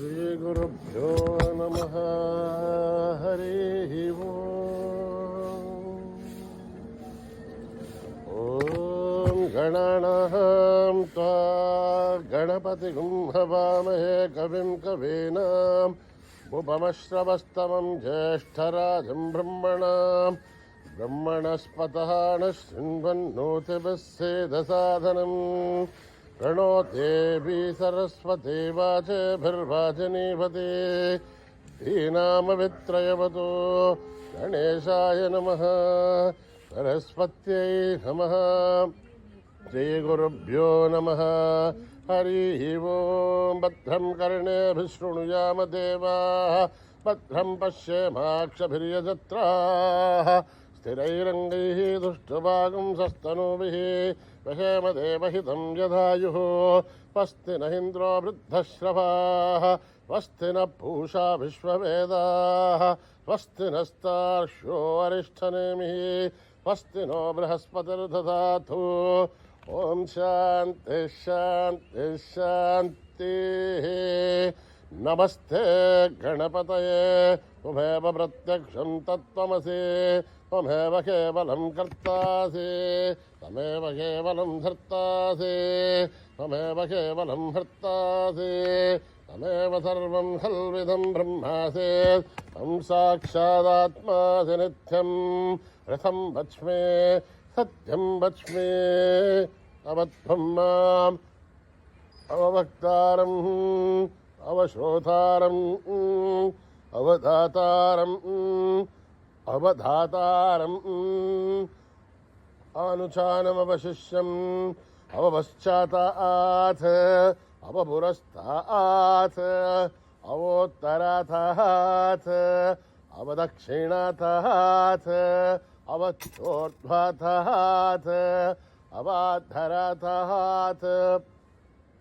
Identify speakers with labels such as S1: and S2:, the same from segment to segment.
S1: శ్రీగురుభ్యో నమః. హరి ఓం గణానాం త్వా గణపతిగుం హవామహే కవిం కవీనాం ఉపమశ్రవస్తమం జ్యేష్ఠరాజం బ్రహ్మణస్పతః శృण्वन्नोतिभिः सेदसादनम् प्रणो देवी सरस्वती वाचभिर्वाचनीपते धीनामवित्रयवतो गणेशाय नमः. सरस्वत्यै नमः. श्रीगुरुभ्यो नमः. हरि ओं. भद्रं कर्णेभिः शृणुयाम देवाः, भद्रं पश्येमाक्षभिर्यजत्राः, स्थिरैरङ्गैः दुष्टभागं सस्तनूभिः वशेम देवहितं यदायुः. स्वस्ति न इन्द्रो वृद्धश्रवाः, स्वस्ति न पूषा विश्ववेदाः, स्वस्ति नस्तार्क्ष्यो अरिष्ठनेमिः, स्वस्ति नो बृहस्पतिर्दधातु. ओम शांति शांति शांतिः. नमस्ते गणपतये त्वमेव प्रत्यक्षं तत्त्वमसि, त्वमेव केवलं कर्तासि, त्वमेव केवलं धर्तासि, त्वमेव केवलं हर्तासि, त्वमेव सर्वं खल्विदं ब्रह्मासि, त्वं साक्षादात्मासि नित्यं. रथं वच्मि सत्यं वच्मि, अवत्वं माम् अववक्तारम् अवश्रोतारम् अवधातारम् अवधातारम् अनुचानमवशिष्यम् अवपश्चातात् अवपुरस्तात् अवोत्तरात् अवदक्षिणात् अवच्छोर्ध्वात् अवाधरात्.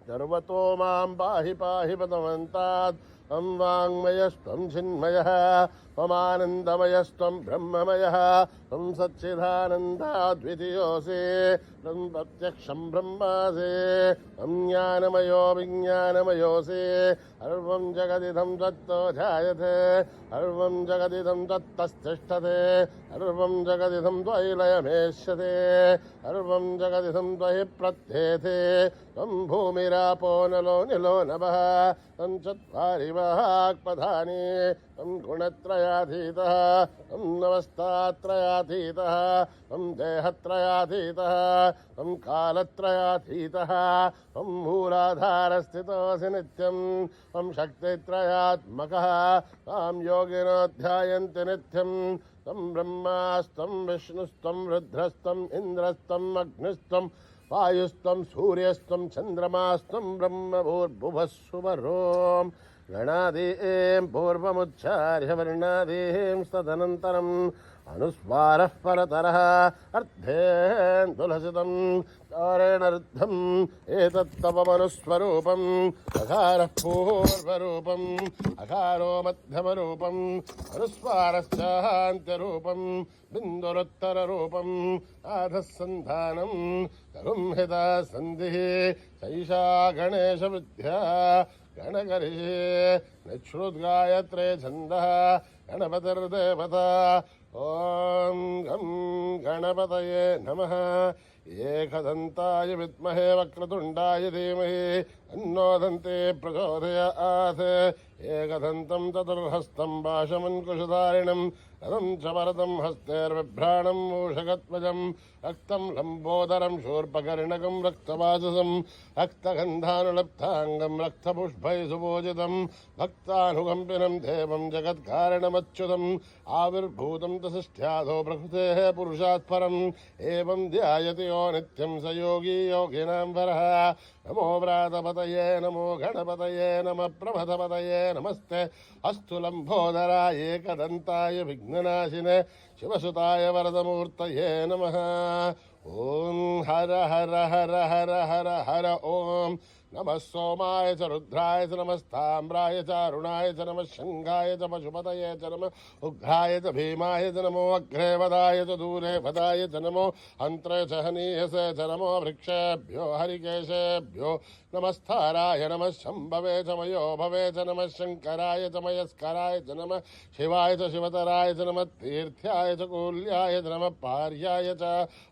S1: सर्वतो मां पाहि पाहि पदवन्तात्. त्वं वाङ्मयस्त्वं चिन्मयः, त्वमानन्दमयस्त्वं ब्रह्ममयः, त्वं सच्चिदानन्दाद्वितीयोऽसि, त्वं प्रत्यक्षं ब्रह्मासि, त्वं ज्ञानमयो विज्ञानमयोऽसि. सर्वं जगदिदं तत्तो ध्यायते, सर्वं जगदिदं तत्तस्तिष्ठते, सर्वं जगदिदं त्वयि लयमेष्यते, सर्वं जगदिदं त्वयि प्रत्येते. त्वं भूमिरापो नलो निलो नभः, त्वं चत्वारि वाक्पदानि, त्वं गुणत्रयातीतः, त्वं नवस्थात्रयातीतः, त्वं देहत्रयातीतः, त्वं कालत्रयातीतः, त्वं मूलाधारस्थितोऽसि नित्यं, त्वं शक्तित्रयात्मकः, त्वां योगिनो ध्यायन्ति नित्यं. त्वं ब्रह्मास्त्वं विष्णुस्त्वं रुद्रस्त्वं इन्द्रस्त्वम् अग्निस्त्वं वायुस्त्वं सूर्यस्त्वं चन्द्रमास्त्वं ब्रह्मभूर्भुवः सुवरों. गणादीं पूर्वमुच्चार्य वर्णादीं तदनन्तरम् अनुस्वारः परतरः अर्थेन्दुलसितं तारेणर्धम्. एतत्तव मनुस्वरूपम् अकारः पूर्वरूपम् अकारो मध्यमरूपम् अनुस्वारश्चान्त्यरूपम् बिन्दुरुत्तररूपम् आधः सन्धानम् करुं हिता सन्धिः. सैषा गणेशविद्या गणकरिः निःश्रुद्गायत्रे छन्दः गणपतिर्देवता. ॐ गं गणपतये नमः. एकदन्ताय विद्महे वक्रतुण्डाय धीमहि तन्नो दन्ते प्रचोदयात्. एकदन्तं चतुर्हस्तं पाशमङ्कुशधारिणं रथं च वरदं हस्तैर्बिभ्राणं मूषकध्वजं रक्तं लम्बोदरं शूर्पकर्णकं रक्तवाससं रक्तगन्धानुलब्धाङ्गं रक्तपुष्पैः सुपूजितं भक्तानुकम्पिनं देवं जगत्कारणमच्युतम् आविर्भूतं तसिष्ठ्यादो प्रकृतेः पुरुषात् परम् एवं ध्यायति यो नित्यं स योगी योगिनां वरः. नमो व्रातपतये नमो गणपतये नमः प्रभतपतये नमस्ते अस्तु लम्बोदराय एकदन्ताय विघ्ननाशिने शिवसुताय वरदमूर्तये नमः. ॐ हर हर हर हर हर हर ॐ नमः सोमाय च रुद्राय च नमस्ताम्राय च अरुणाय च नमः शङ्खाय च पशुपतये च नमः उग्राय च भीमाय च नमो अग्रे वदाय च दूरे वदाय च नमो अन्त्रे च हनीयसे च नमो वृक्षेभ्यो हरिकेशेभ्यो नमस्ताराय नमः शम्भवे च मयो भवे च नमः शङ्कराय च मयस्कराय च नमः शिवाय च शिवतराय च नमः तीर्थ्याय च कूल्याय च नमः पार्याय च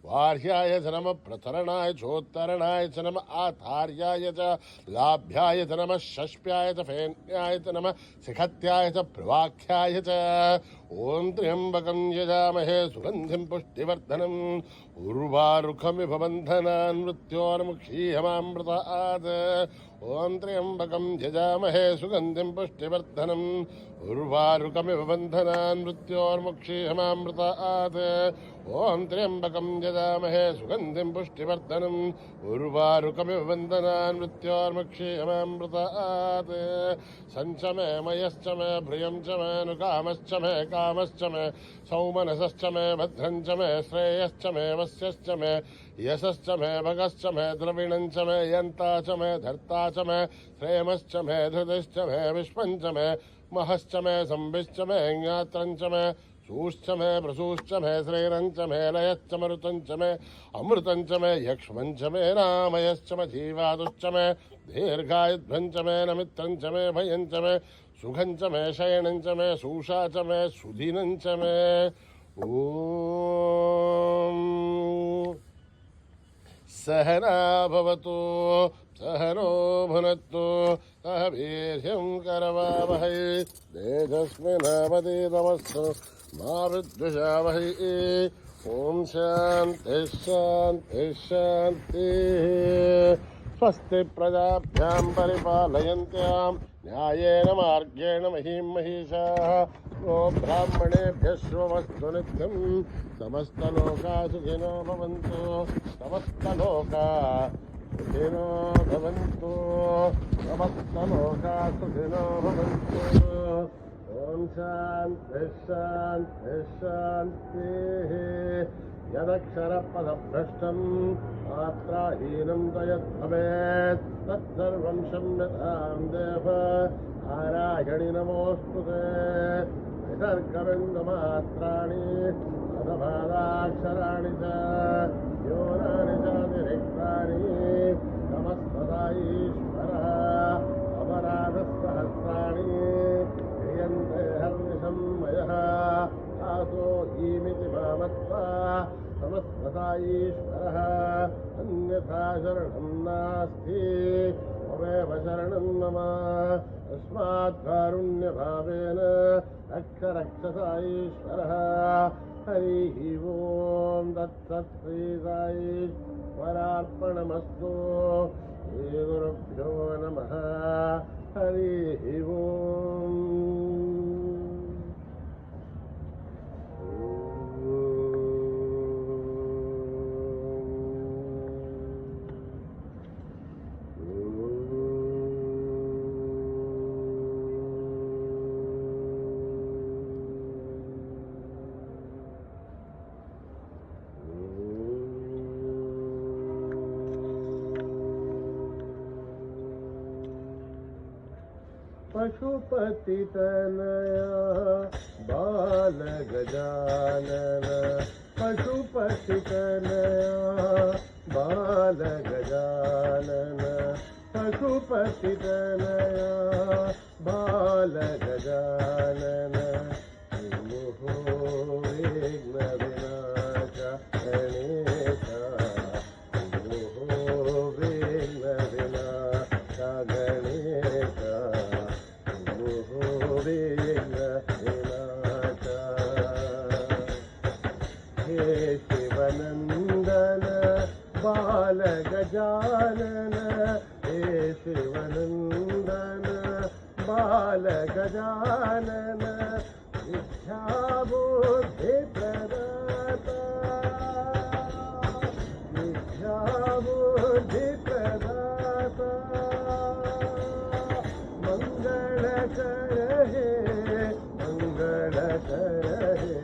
S1: वार्याय च नमः प्रतरणाय चोत्तरणाय च नमः आधार्याय च लाभ्याय च नमः षष्प्याय च फेन्याय च नमः शिखत्याय च प्रवाख्याय च ओम त्र्यंबकं यजामहे सुगंधिं पुष्टिवर्धनम् उर्वारुकमिव बन्धनान् मृत्योर्मुक्षीयमामृतात् ओम त्र्यंबकं यजामहे सुगंधिं पुष्टिवर्धनम् उर्वारुकमिव बन्धनान् मृत्योर्मुक्षीयमामृतात् ओम त्र्यंबकं यजामहे सुगंधिं पुष्टिवर्धनम् उर्वारुकमिव बन्धनान् मृत्योर्मुक्षीयमामृतात् सञ्च मे मयश्च मे प्रियं च मे नुकामश्च मे कामश्च मे सौमनसश्च मे भद्रञ्च मे श्रेयश्च मे वस्यश्च मे यशश्च मे भगश्च मे द्रविणञ्च मे यन्ता च मे धर्ता च मे श्रेमश्च मे धृतिश्च मे विश्वञ्च मे महश्च मे संविश्च मे ज्ञात्रञ्च मे सूश्च मे प्रसूश्च मे श्रीरञ्च मे लयश्च मरुतञ्च मे अमृतञ्च मे यक्ष्मञ्च मे नामयश्च मे जीवादुश्च मे दीर्घायुध्वञ्च मे नमित्रञ्च मे भयञ्च मे सुखञ्च मे शयनञ्च मे सूषा च मे सुदिनञ्च मे ॐ सहना भवतु सहनो भुनक्तु सह वीर्यं करवावहै तेजस्विनावधीतमस्तु मा विद्विषावहै ॐ शान्तिः शान्तिः शान्तिः स्वस्ति प्रजाभ्यां परिपालयन्त्यां न्यायेन मार्गेण महीं महिषाः गो ब्राह्मणेभ्यः शुभमस्तु नित्यं समस्तलोकाः सुखिनो भवन्तु समस्तलोकाः सुखिनो भवन्तु समस्तलोकाः सुखिनो भवन्तु ॐ शान्तिः शान्तिः शान्तिः यदक्षरपदभ्रष्टं मात्राहीनं च यद्भवेत् तत्सर्वं क्षम्यतां देव नारायणि नमोऽस्तु ते विसर्गबिन्दुमात्राणि पदपादाक्षराणि च न्यूनानि चातिरिक्तानि नमस्तदा ईश्वरः अपराधसहस्राणि क्रियन्ते हर्निशं मयः आसो ईमिति मामत्वा समस्तदा ईश्वरः अन्यथा शरणं नास्ति ममेव शरणं मम तस्मात् कारुण्यभावेन रक्ष रक्षसा ईश्वरः हरिः ओं तत्सत् श्रीसाईश्वरार्पणमस्तु श्रीगुरुभ्यो नमः हरिः ओं पशुपतितनया बालगजानन पशुपतितनया बालगजानन पशुपतितनया बालगजानन मुहुः विघ्नविनाश गणेश मुहुः विघ्नविनाश गणेश हे शिवनन्दन बालगजानन हे शिवनन्दन बालगजानन विद्याबुद्धिप्रदाता विद्याबुद्धिप्रदाता मंगलकर हे मंगलकर हे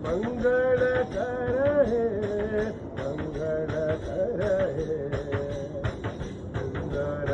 S1: मंगलकर हे मंगलकर हे मंगल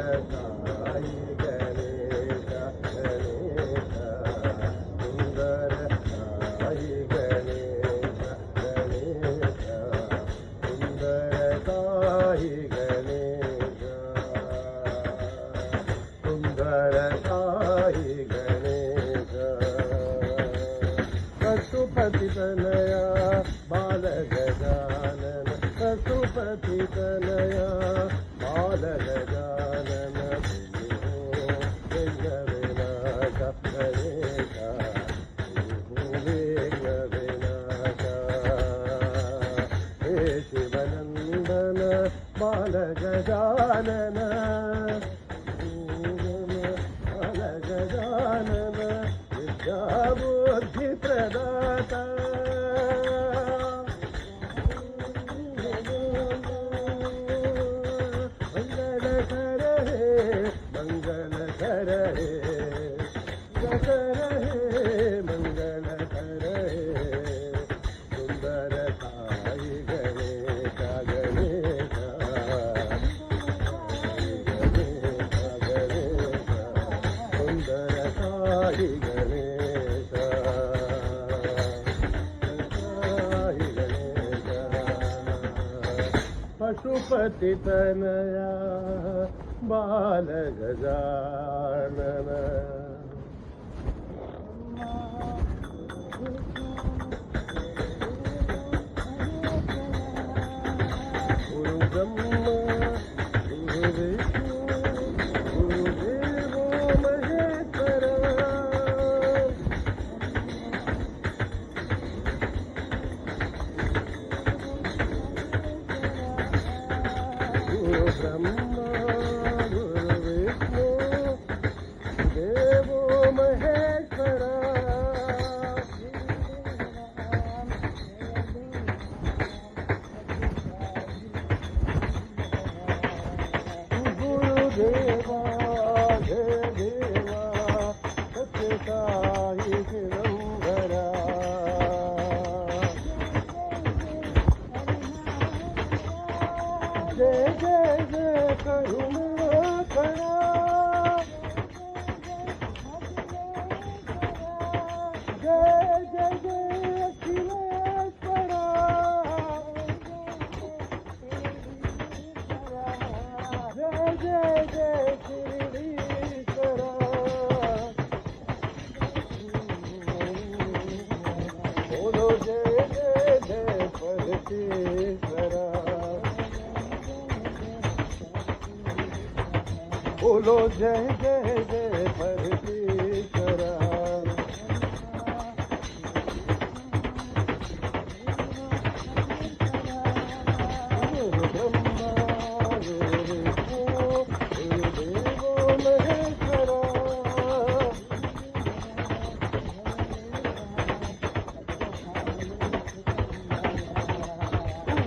S1: साई गणेश साई गणेश पशुपति तनया बाल गजानन गुरु ब्रह्मा गुरु विष्णु गुरुदेवो महेश्वर गुरु ब्रह्मा गुरु विष्णु देवो महेश्वर गुरुदेवा जय देवा सत्य साई चिदंबरा जय जय जय करुणाकरा जय जय जय अखिलेश्वरा जय जय जय शिरीश्वरा बोलो जय जय जय परमेश्वरा बोलो जय जय जय परमेश्वरा गुरु ब्रह्मा गुरु विष्णु गुरुदेवो महेश्वरा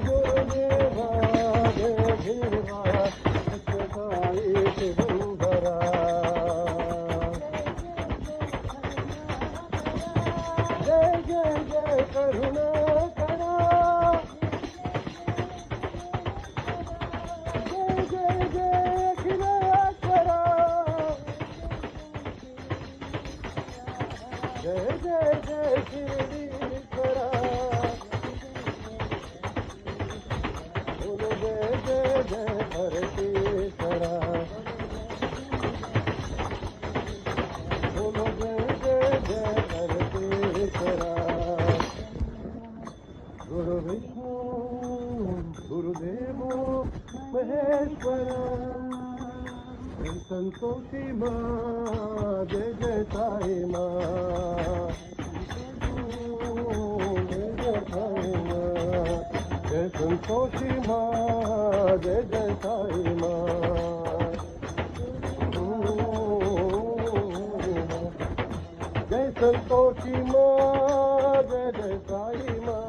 S1: गुरुदेवा जय देवा सत्य साई चिदंबरा जय जय जय करुणाकरा जय जय जय अखिलेश्वरा जय जय जय शिरीश्वरा बोलो जय जय जय परमेश्वरा बोलो जय जय जय परमेश्वरा गुरु विष्णु गुरुदेवो महेश्वरा जय संतोषी माँ जय जय साई माँ जय जय साई माँ जय संतोषी माँ जय जय साई माँ जय संतोषी माँ जय जय साई माँ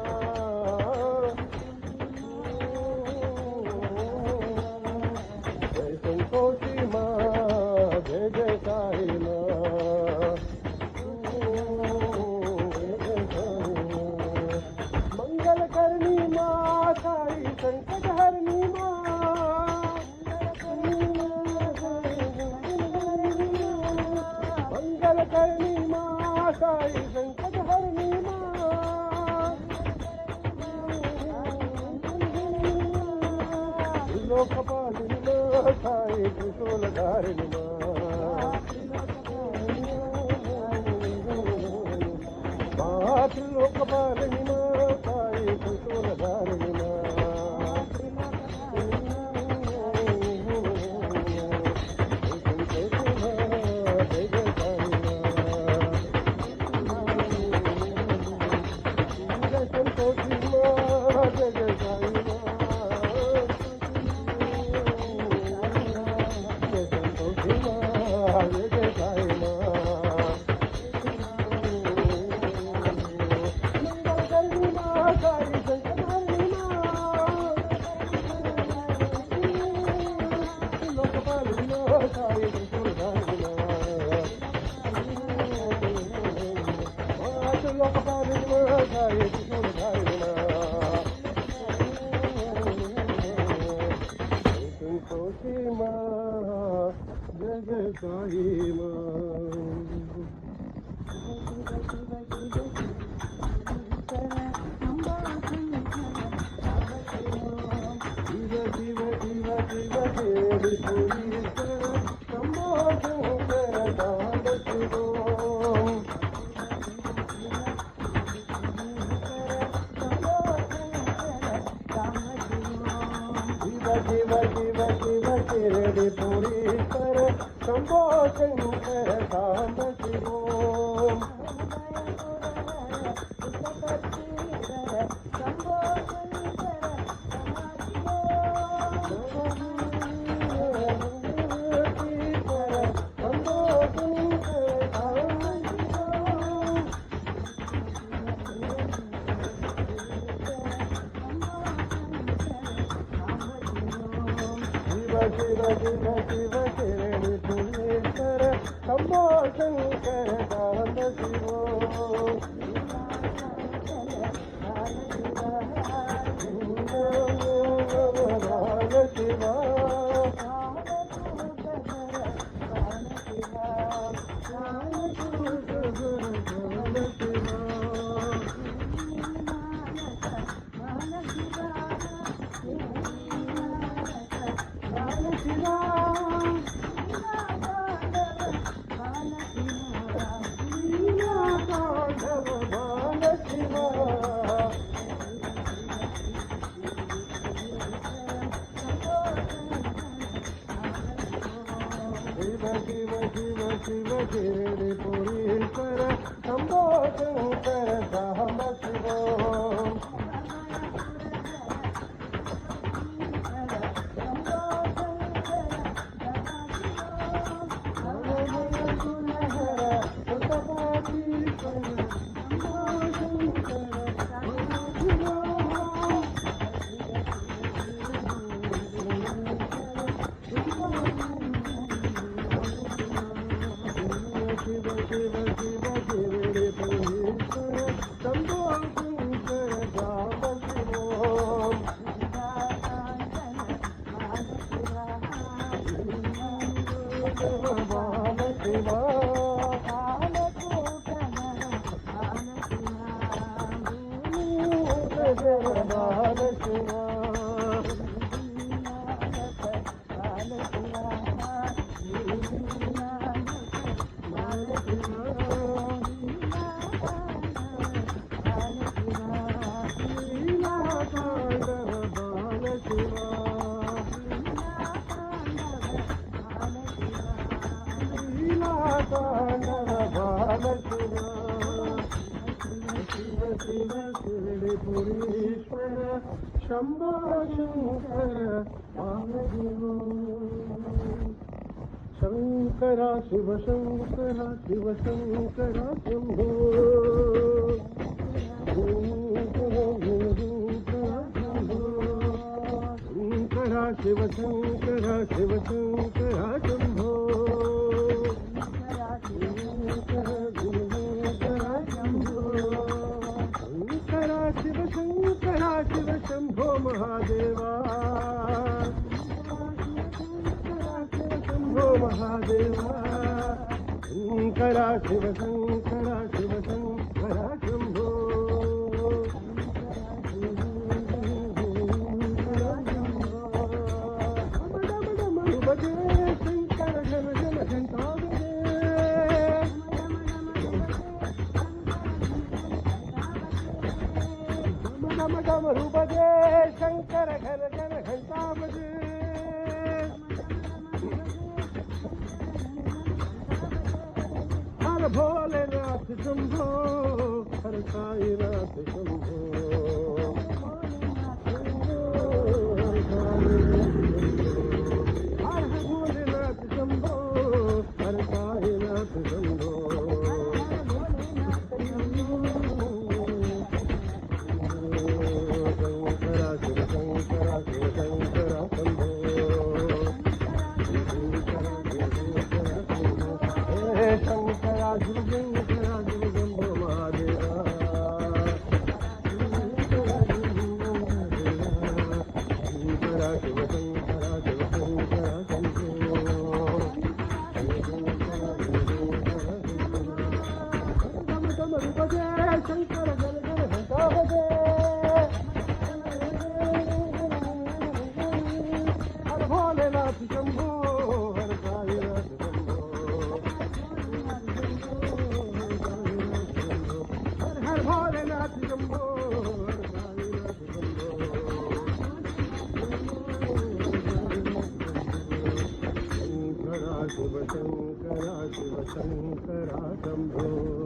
S1: जय संतोषी माँ जय जय साई माँ मंगल करनी माँ साई संकट हरनी माँ मंगल करनी माँ साई संकट हरनी माँ लोकपालिनी माँ साई त्रिशूलधारिणी माँ लोकपालिनी माँ साई त्रिशूलधारिणी माँ जय जय साई माँ। शंकर सांब शिवो शिव शिव शिव शिरणी पुरीश्वर शंभो शंकर सांब शिवो शिवा शिव शिव शिव शिरणी पुरीश्वर शंभो शंकर सांब शिवो शिव शिव शिव शिरणी पुरीश्वर शंभो शंकर सांब शिवो बाल शिवा बाल शिवा शिव शिरणी पुरीश्वर शंभो शंकर सांब शिवो शंकरा शिव शंकरा शिव शंकरा शंभो शंकरा शिव शंकरा शिव शंकरा शंभो शिव शंकरा शिव शंभो महादेवा शंभो महादेवा शंकरा शिव शंकरा शिव शंकरा शंभो बजे शंकर घन घन घंटा डमरू बजे शंकर घन घन घंटा बजे हर भोलेनाथ शंभो हर साईनाथ शंभो हर भोलेनाथ शंभो हर साईनाथ शंभो शंकरा शिव शंकरा शिव शंभो महादेवा शंकरा शिव शंकरा शिव शंकरा शंभो डमरू बजे शंकर घन घन घंटा बजे हर भोलेनाथ शंभो हर साईनाथ भोलेनाथ शंभो शंकरा शिव शंकरा शंकरा शंभो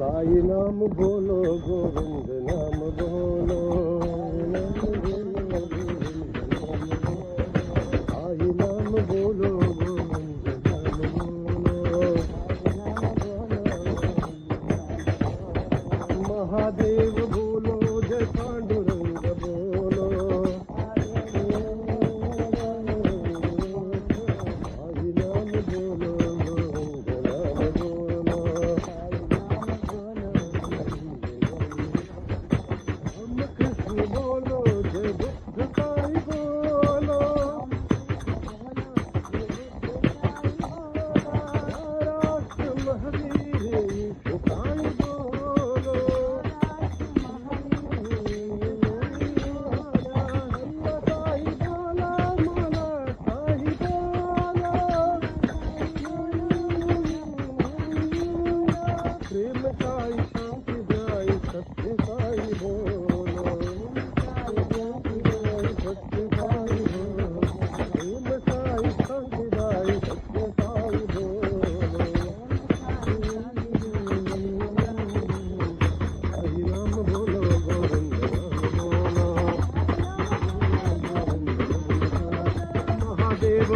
S1: साई नाम बोलो गोविंद नाम बोलो साई नाम बोलो गोविंद नाम बोलो महादेव बोलो जय पांडुरंग बोलो साई नाम बोलो गोविंद नाम बोलो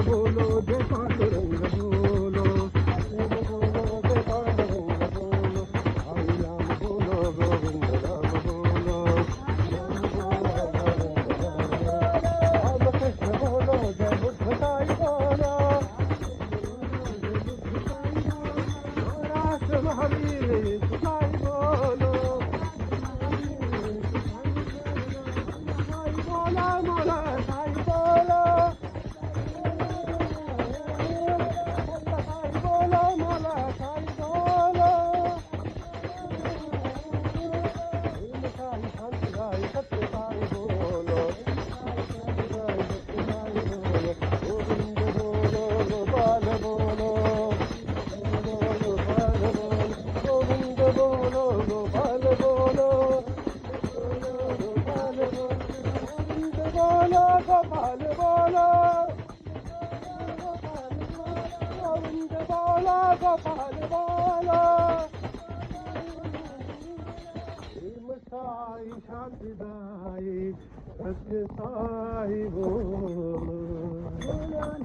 S1: बोलो जय पांडुरंग बोलो जय पांडुरंग बोलो हरि नाम बोलो गोविंद नाम बोलो राम कृष्ण बोलो जय बुद्ध साई बोलो महाराष्ट्र महावीर साई बोलो साई बोला मोला साई बोलो साई शांतिदाई सत्य साई बोलो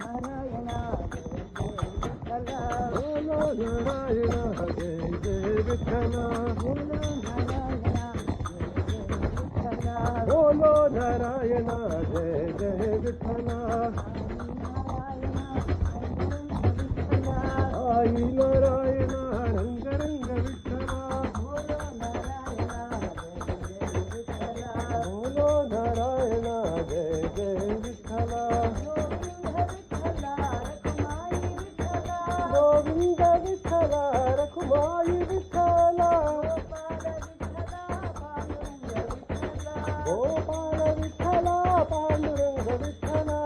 S2: नारायण
S1: बोलो नारायण जय जय विठ्ठला बोलो नारायण जय जय विठ्ठला आई नारायण रंग रंग विठ्ठला बोलो नारायण जय जय विठ्ठला गोविंद विठ्ठला रखुमाई विठ्ठला गोपाल विठ्ठला पांडुरंग विठ्ठला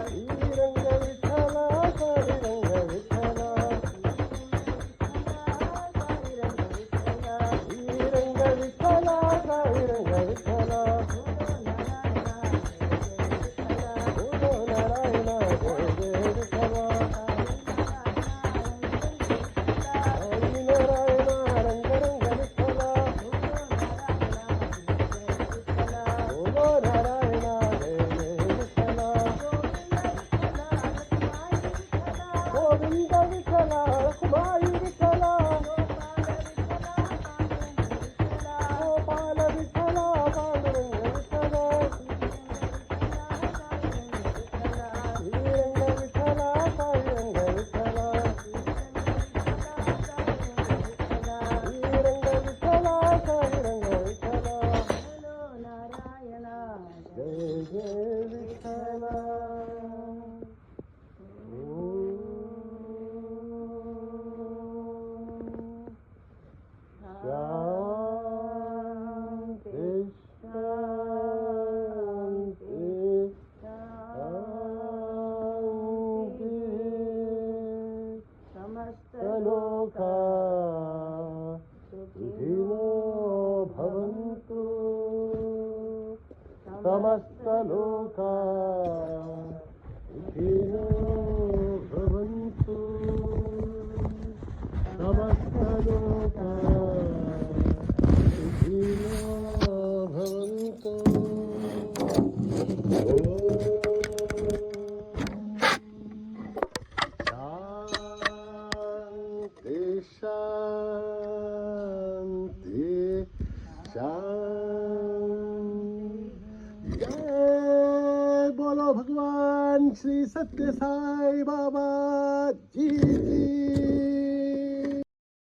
S1: श्रीरंग विठ्ठला काळीरंग विठ्ठला श्रीरंग विठ्ठला काळीरंग विठ्ठला बोलो नारायण जय जय विठ्ठला आई नारायण रंग रंग विठ्ठला बोलो नारायण जय जय विठ्ठला गोविंद विठ्ठला रखुमाई विठ्ठला गोपाल विठ्ठला पांडुरंग विठ्ठला श्रीरंग विठ्ठला काळीरंग विठ्ठला श्रीरंग विठ्ठला काळीरंग विठ्ठला जय जय विठ्ठला शांति शांति शांति
S2: समस्त
S1: लोका सुखिनो भवन्तु समस्त लोका सुखिनो भवन्तु समस्त लोका सुखिनो भवन्तु शांति शांति शांति जय बोलो भगवान श्री सत्य साई बाबा जी की